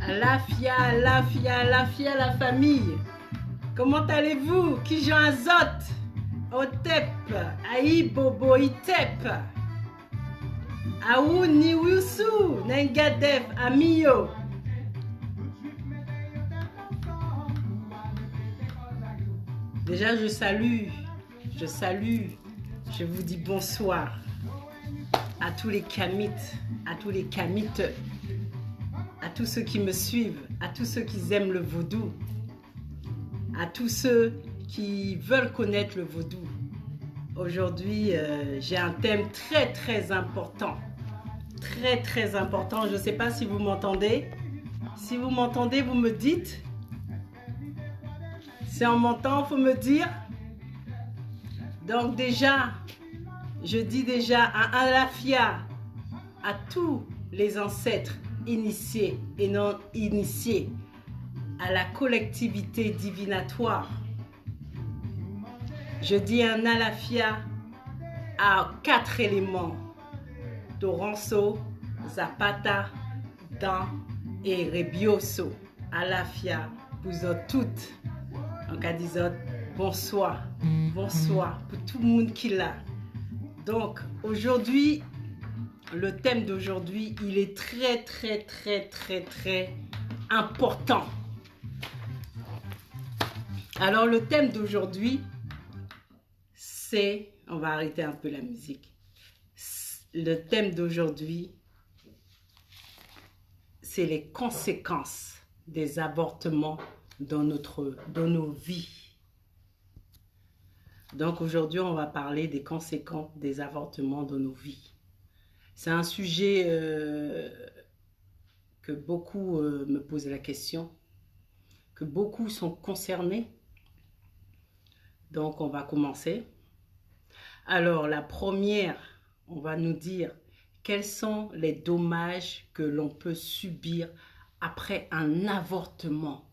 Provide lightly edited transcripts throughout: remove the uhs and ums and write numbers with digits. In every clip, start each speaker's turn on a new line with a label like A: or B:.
A: Lafia, la famille. Comment allez-vous? Kijan Azot, Otep, Aïe Bobo Itep, Aou Niwusu, Nengadef, Amiyo. Déjà, je salue, je vous dis bonsoir à tous les kamites, à tous les kamites, à tous ceux qui me suivent, à tous ceux qui aiment le vaudou, à tous ceux qui veulent connaître le vaudou. Aujourd'hui, j'ai un thème très important. Très important. Je ne sais pas si vous m'entendez. Si vous m'entendez, vous me dites. Si on m'entend, il faut me dire. Donc déjà, je dis déjà un Lafia à tous les ancêtres initiés et non initiés à la collectivité divinatoire. Je dis un Alafia à 4 éléments: Toranso, Zapata, Dan et Rebioso. Alafia, vous êtes toutes. En cas disant bonsoir pour tout le monde qui l'a. Donc aujourd'hui, le thème d'aujourd'hui, il est très important. Alors le thème d'aujourd'hui, c'est, on va arrêter un peu la musique. Le thème d'aujourd'hui, c'est les conséquences des avortements dans nos vies. Donc aujourd'hui, on va parler des conséquences des avortements dans nos vies. C'est un sujet que beaucoup me posent la question, que beaucoup sont concernés. Donc on va commencer. Alors la première, on va nous dire quels sont les dommages que l'on peut subir après un avortement.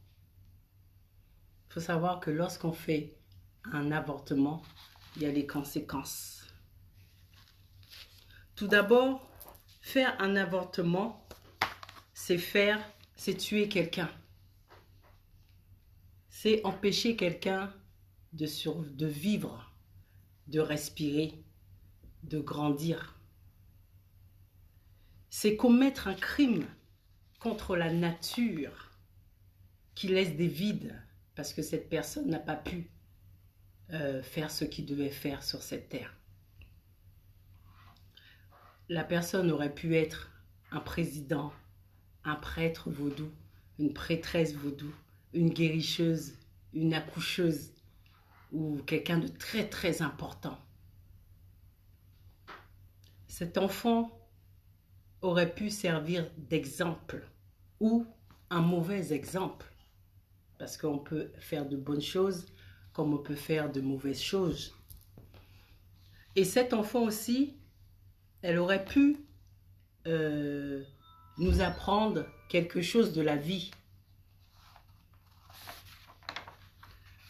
A: Il faut savoir que lorsqu'on fait un avortement, il y a les conséquences. Tout d'abord, faire un avortement, c'est tuer quelqu'un. C'est empêcher quelqu'un de vivre, de respirer, de grandir. C'est commettre un crime contre la nature qui laisse des vides parce que cette personne n'a pas pu faire ce qu'il devait faire sur cette terre. La personne aurait pu être un président, un prêtre vaudou, une prêtresse vaudou, une guérisseuse, une accoucheuse ou quelqu'un de très important. Cet enfant aurait pu servir d'exemple ou un mauvais exemple, parce qu'on peut faire de bonnes choses comme on peut faire de mauvaises choses. Et cet enfant aussi, elle aurait pu nous apprendre quelque chose de la vie.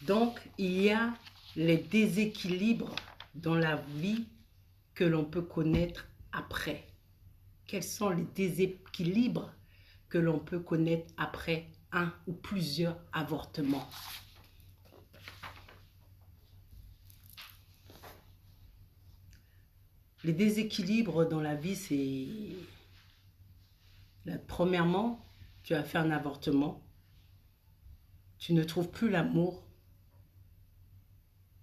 A: Donc, il y a les déséquilibres dans la vie que l'on peut connaître après. Quels sont les déséquilibres que l'on peut connaître après un ou plusieurs avortements? Les déséquilibres dans la vie, c'est... Premièrement, tu as fait un avortement, tu ne trouves plus l'amour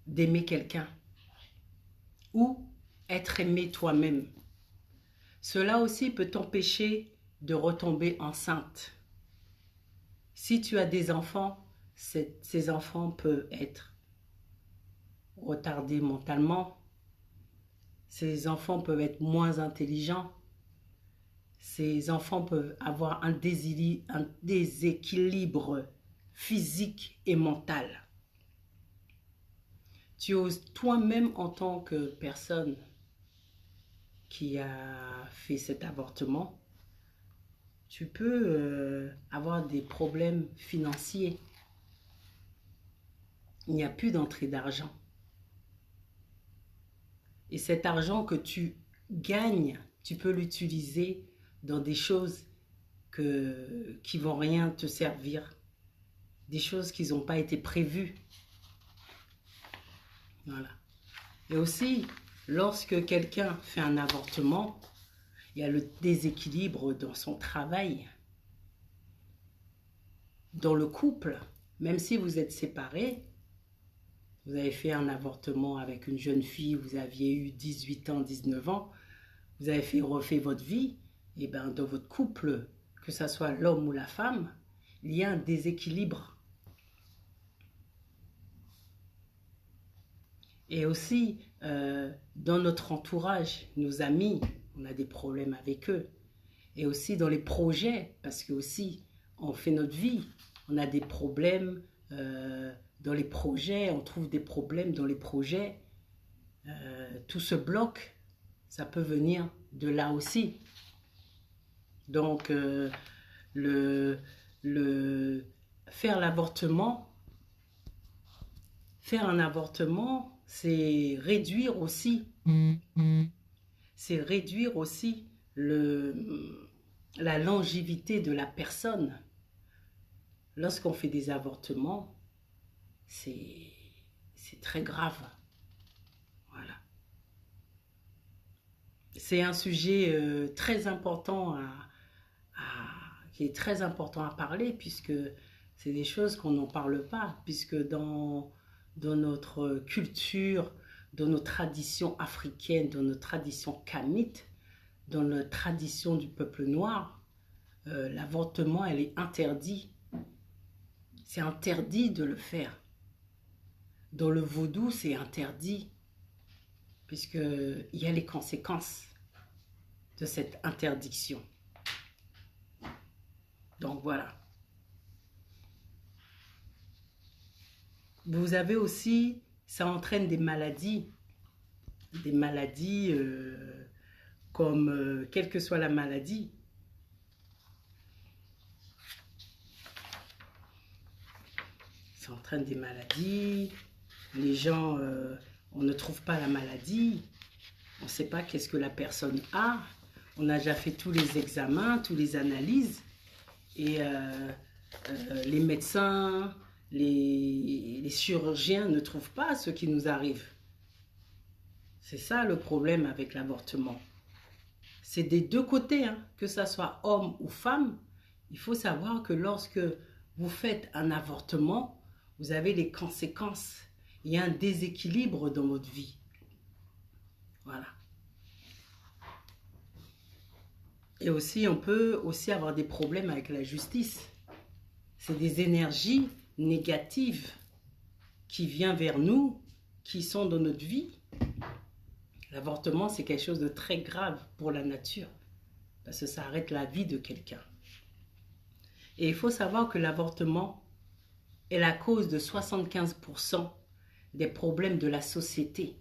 A: d'aimer quelqu'un ou être aimé toi-même. Cela aussi peut t'empêcher de retomber enceinte. Si tu as des enfants, ces enfants peuvent être retardés mentalement. Ces enfants peuvent être moins intelligents. Ces enfants peuvent avoir un déséquilibre physique et mental. Tu oses toi-même en tant que personne qui a fait cet avortement, tu peux avoir des problèmes financiers. Il n'y a plus d'entrée d'argent. Et cet argent que tu gagnes, tu peux l'utiliser dans des choses qui vont rien te servir. Des choses qui n'ont pas été prévues. Voilà. Et aussi, lorsque quelqu'un fait un avortement, il y a le déséquilibre dans son travail, dans le couple. Même si vous êtes séparés, vous avez fait un avortement avec une jeune fille, vous aviez eu 18 ans, 19 ans, vous avez refait votre vie, et bien dans votre couple, que ce soit l'homme ou la femme, il y a un déséquilibre. Et aussi, dans notre entourage, nos amis, on a des problèmes avec eux. Et aussi dans les projets, parce que aussi, on fait notre vie, on a des problèmes dans les projets, on trouve des problèmes dans les projets. Tout se bloque, ça peut venir de là aussi. Donc, faire un avortement, c'est réduire aussi, la longévité de la personne. Lorsqu'on fait des avortements, c'est très grave. Voilà. C'est un sujet très important qui est très important à parler, puisque c'est des choses qu'on n'en parle pas, puisque dans notre culture, dans nos traditions africaines, dans nos traditions kamites, dans notre tradition du peuple noir, l'avortement, elle est interdit. C'est interdit de le faire. Dans le vaudou, c'est interdit, puisqu'il y a les conséquences de cette interdiction. Donc voilà. Vous avez aussi, ça entraîne des maladies comme quelle que soit la maladie. Ça entraîne des maladies, les gens, on ne trouve pas la maladie, on ne sait pas qu'est-ce que la personne a, on a déjà fait tous les examens, toutes les analyses, et les médecins, les chirurgiens ne trouvent pas ce qui nous arrive. C'est ça le problème avec l'avortement. C'est des deux côtés, hein, que ça soit homme ou femme. Il faut savoir que lorsque vous faites un avortement, vous avez les conséquences. Il y a un déséquilibre dans votre vie. Voilà. Et aussi, on peut aussi avoir des problèmes avec la justice. C'est des énergies négatives qui viennent vers nous, qui sont dans notre vie. L'avortement, c'est quelque chose de très grave pour la nature, parce que ça arrête la vie de quelqu'un. Et il faut savoir que l'avortement est la cause de 75% des problèmes de la société.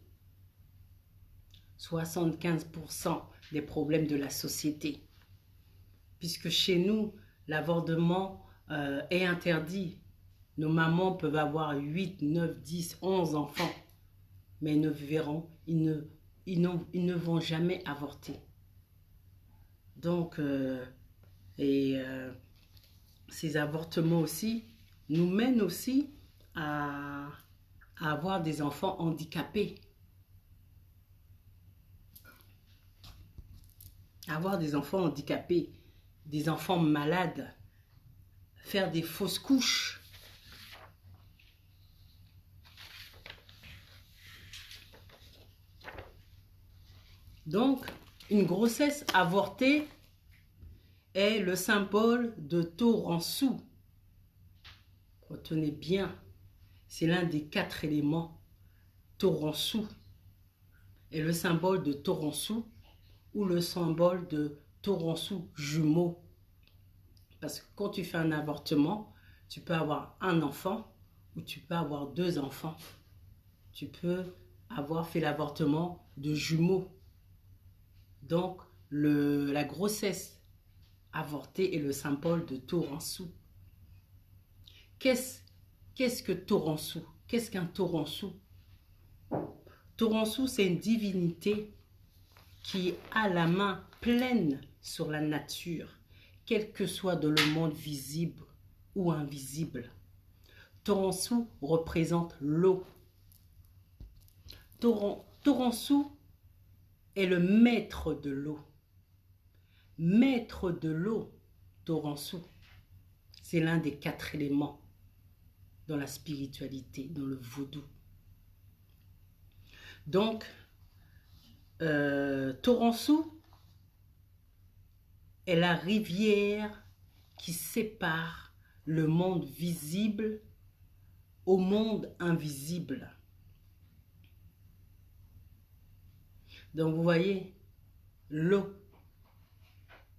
A: 75% des problèmes de la société. Puisque chez nous, l'avortement est interdit. Nos mamans peuvent avoir 8, 9, 10, 11 enfants, mais ils ne vont jamais avorter. Donc, ces avortements aussi nous mènent aussi à avoir des enfants handicapés. Avoir des enfants handicapés, des enfants malades, faire des fausses couches. Donc, une grossesse avortée est le symbole de Toransu. Retenez bien, c'est l'un des 4 éléments. Toransu est le symbole de Toransu ou le symbole de Toransu jumeau. Parce que quand tu fais un avortement, tu peux avoir un enfant ou tu peux avoir 2 enfants. Tu peux avoir fait l'avortement de jumeaux. Donc, la grossesse avortée est le symbole de Toransu. Qu'est-ce que Toransu? Qu'est-ce qu'un Toransu? Toransu, c'est une divinité qui a la main pleine sur la nature, quel que soit dans le monde visible ou invisible. Toronsu représente l'eau. Toronsu est le maître de l'eau. Maître de l'eau, Toronsu, c'est l'un des 4 éléments dans la spiritualité, dans le vaudou. Donc, Toronsu est la rivière qui sépare le monde visible au monde invisible. Donc vous voyez, l'eau,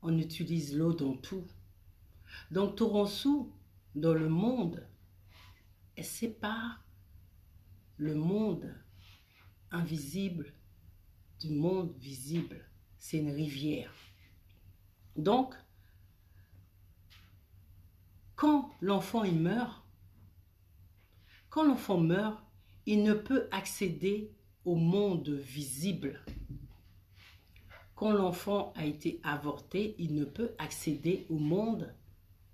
A: on utilise l'eau dans tout. Donc Toronsu, dans le monde, elle sépare le monde invisible du monde visible. C'est une rivière. Donc, quand l'enfant meurt, il ne peut accéder au monde visible. Quand l'enfant a été avorté, il ne peut accéder au monde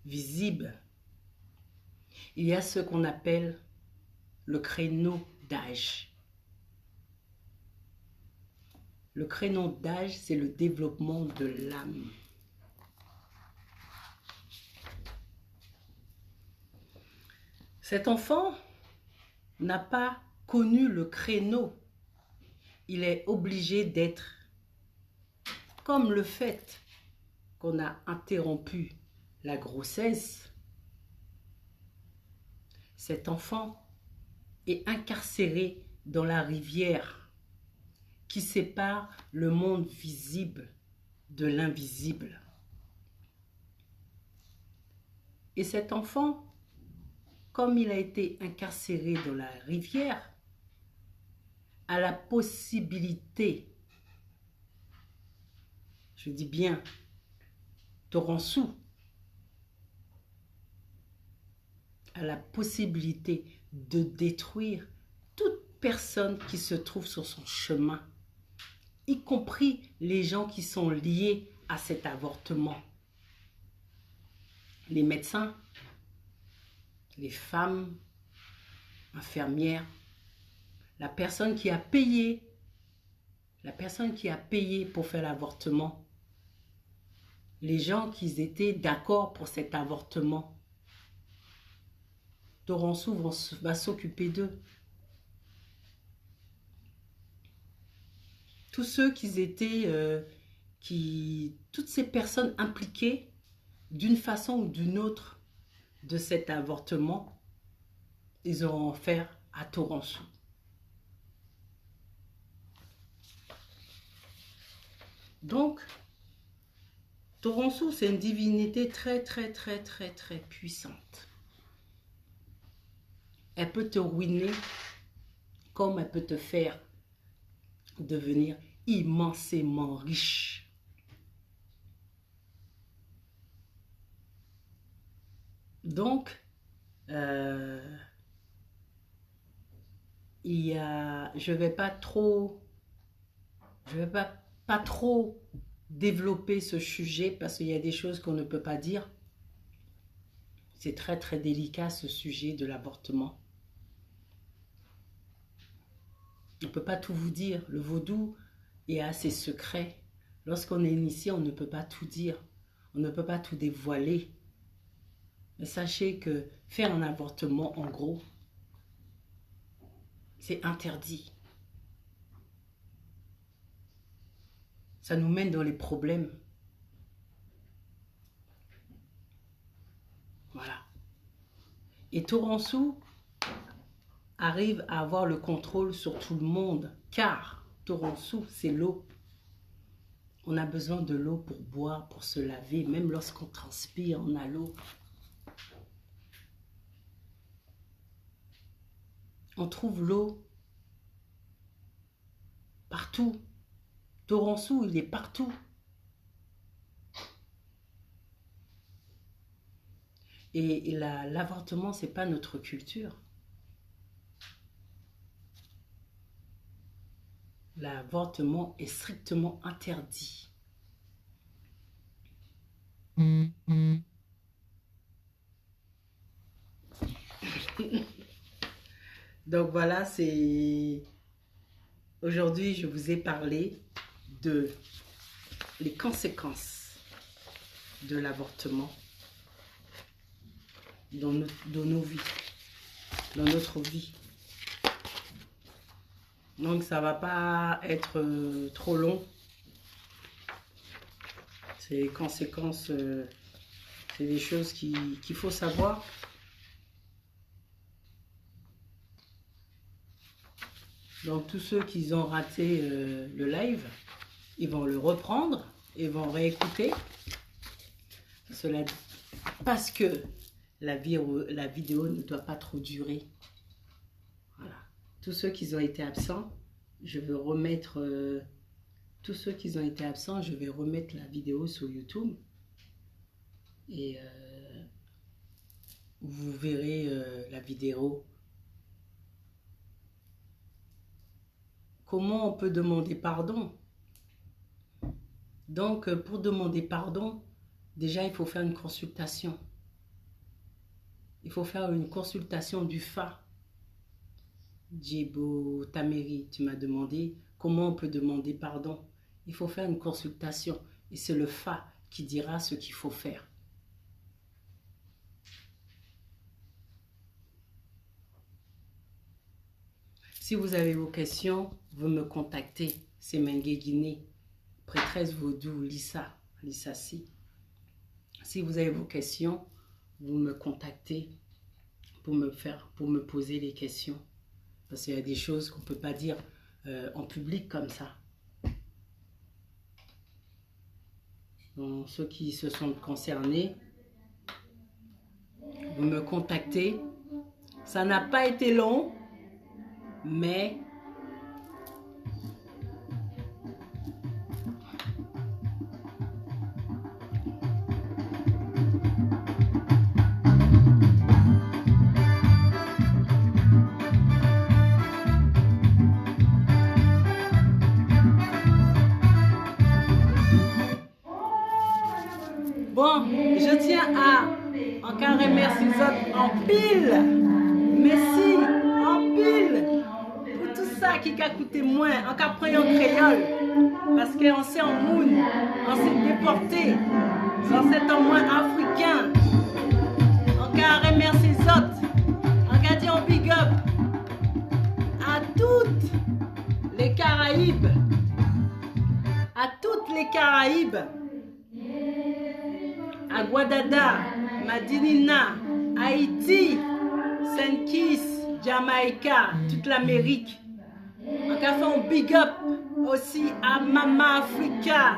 A: visible. Il y a ce qu'on appelle le créneau d'âge. Le créneau d'âge, c'est le développement de l'âme. Cet enfant n'a pas connu le créneau. Il est obligé d'être comme le fait qu'on a interrompu la grossesse. Cet enfant est incarcéré dans la rivière qui sépare le monde visible de l'invisible. Et cet enfant, comme il a été incarcéré dans la rivière, a la possibilité, je dis bien, Toronsu, a la possibilité de détruire toute personne qui se trouve sur son chemin, y compris les gens qui sont liés à cet avortement. Les médecins, les femmes, infirmières, la personne qui a payé pour faire l'avortement, les gens qui étaient d'accord pour cet avortement. Toronsu va s'occuper d'eux. Tous ceux qui étaient, toutes ces personnes impliquées d'une façon ou d'une autre de cet avortement, ils auront affaire à Toronsu. Donc, Toronsu, c'est une divinité très puissante. Elle peut te ruiner comme elle peut te faire devenir immensément riche. Donc, je vais pas trop développer ce sujet parce qu'il y a des choses qu'on ne peut pas dire. C'est très délicat ce sujet de l'avortement. On ne peut pas tout vous dire. Le vaudou est assez secret. Lorsqu'on est initié, on ne peut pas tout dire. On ne peut pas tout dévoiler. Mais sachez que faire un avortement, en gros, c'est interdit. Ça nous mène dans les problèmes. Voilà. Et Toronsu arrive à avoir le contrôle sur tout le monde, car Toronsu, c'est l'eau. On a besoin de l'eau pour boire, pour se laver, même lorsqu'on transpire, on a l'eau. On trouve l'eau partout. Toronsu, il est partout. Et l'avortement, ce n'est pas notre culture. L'avortement est strictement interdit. Donc voilà, c'est... Aujourd'hui, je vous ai parlé de les conséquences de l'avortement dans nos vies, dans notre vie. Donc ça va pas être trop long. Ces conséquences, c'est des choses qu'il faut savoir. Donc tous ceux qui ont raté le live, ils vont le reprendre et vont réécouter. Cela parce que la vidéo ne doit pas trop durer. Voilà. Tous ceux qui ont été absents, je vais remettre la vidéo sur YouTube et vous verrez la vidéo. Comment on peut demander pardon? Donc, pour demander pardon, déjà, il faut faire une consultation. Il faut faire une consultation du FA. Djibo Tameri, tu m'as demandé comment on peut demander pardon. Il faut faire une consultation. Et c'est le FA qui dira ce qu'il faut faire. Si vous avez vos questions, vous me contactez. C'est Mengue Guinée, prêtresse vaudou, Lissa Si. Si vous avez vos questions, vous me contactez pour me poser les questions. Parce qu'il y a des choses qu'on ne peut pas dire en public comme ça. Donc, ceux qui se sont concernés, vous me contactez. Ça n'a pas été long. Mais bon, je tiens à encore remercier les autres en pile. Merci en pile. Qui a coûté moins, en cas pris en créole, parce qu'on s'est en moune, on s'est déporté, on s'est en moins africain. On a remercié les autres, on a dit un big up à toutes les Caraïbes, à Guadada, Madinina, Haïti, Saint-Kitts, Jamaïca, toute l'Amérique. On a fait un big up aussi à Mama Africa,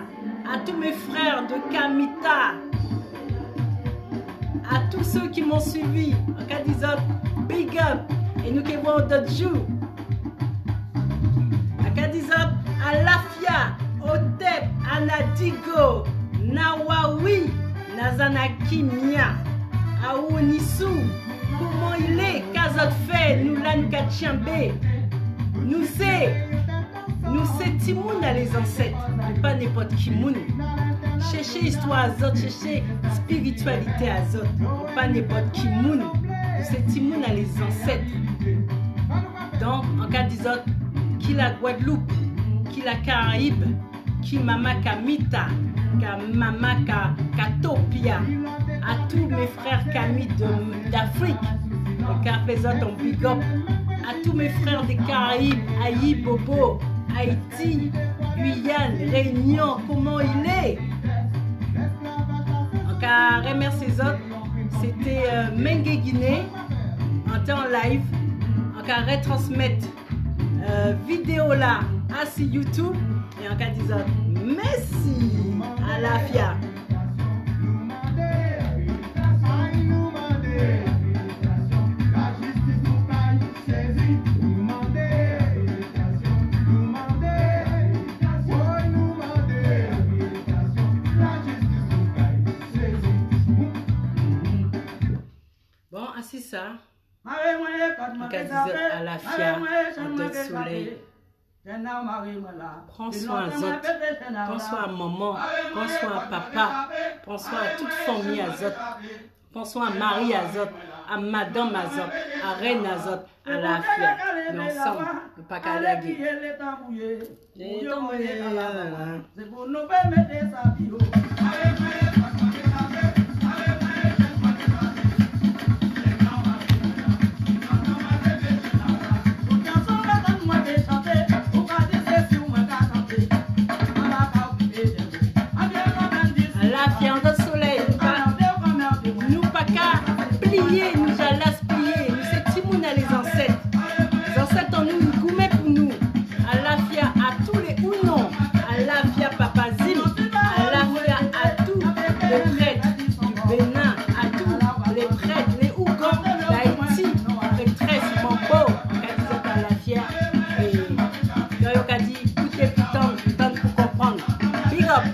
A: à tous mes frères de Kamita, à tous ceux qui m'ont suivi. On a dit big up et nous qui voyons d'autres jours. On a dit à Lafia, Otep, Anadigo, Nawawi, Nazanakimia, à Ounissu, comment il est, Kazot fait, nous là nous Kachambé. Nous c'est Timoun à les ancêtres, pas n'importe qui moun. Chercher histoire à Zot, chercher spiritualité à Zot, pas n'importe qui moun. Nous c'est Timoun à les ancêtres. Donc, en cas d'Izot, qui la Guadeloupe, qui la Caraïbe, qui Mama Kamita, qui Mama Katopia, à tous mes frères Kami d'Afrique, on fait Zot en big up. À tous mes frères des Caraïbes, Haïti, Bobo, Haïti, Guyane, Réunion, comment il est? Donc, à remercier les autres, c'était Mengue Guinée, en temps live. Donc, à retransmettre vidéo là à YouTube et en cas disant merci à la FIA. C'est ça. À la FIA, à d'autres soleil. Prends soin à Zot, prends soin à maman, prends soin à papa, Pensons à toute famille Azot. Pensons à Marie Azot, à Madame Azot, à Reine Azot, à la fière. Mais ensemble, ne pas calagui. Nous allons plier, nous c'est Timouna les ancêtres. Les ancêtres en nous, nous gourmet pour nous. À la fia à tous les ou non. À la fia Papa Zim. À la fia à tous les prêtres du Bénin. À tous les prêtres, les Ougans d'Haïti. Prêtresse, Mambo. Quand ils sont à la fia. Et Yoyo Kadi, tout est putain pour comprendre. Big up.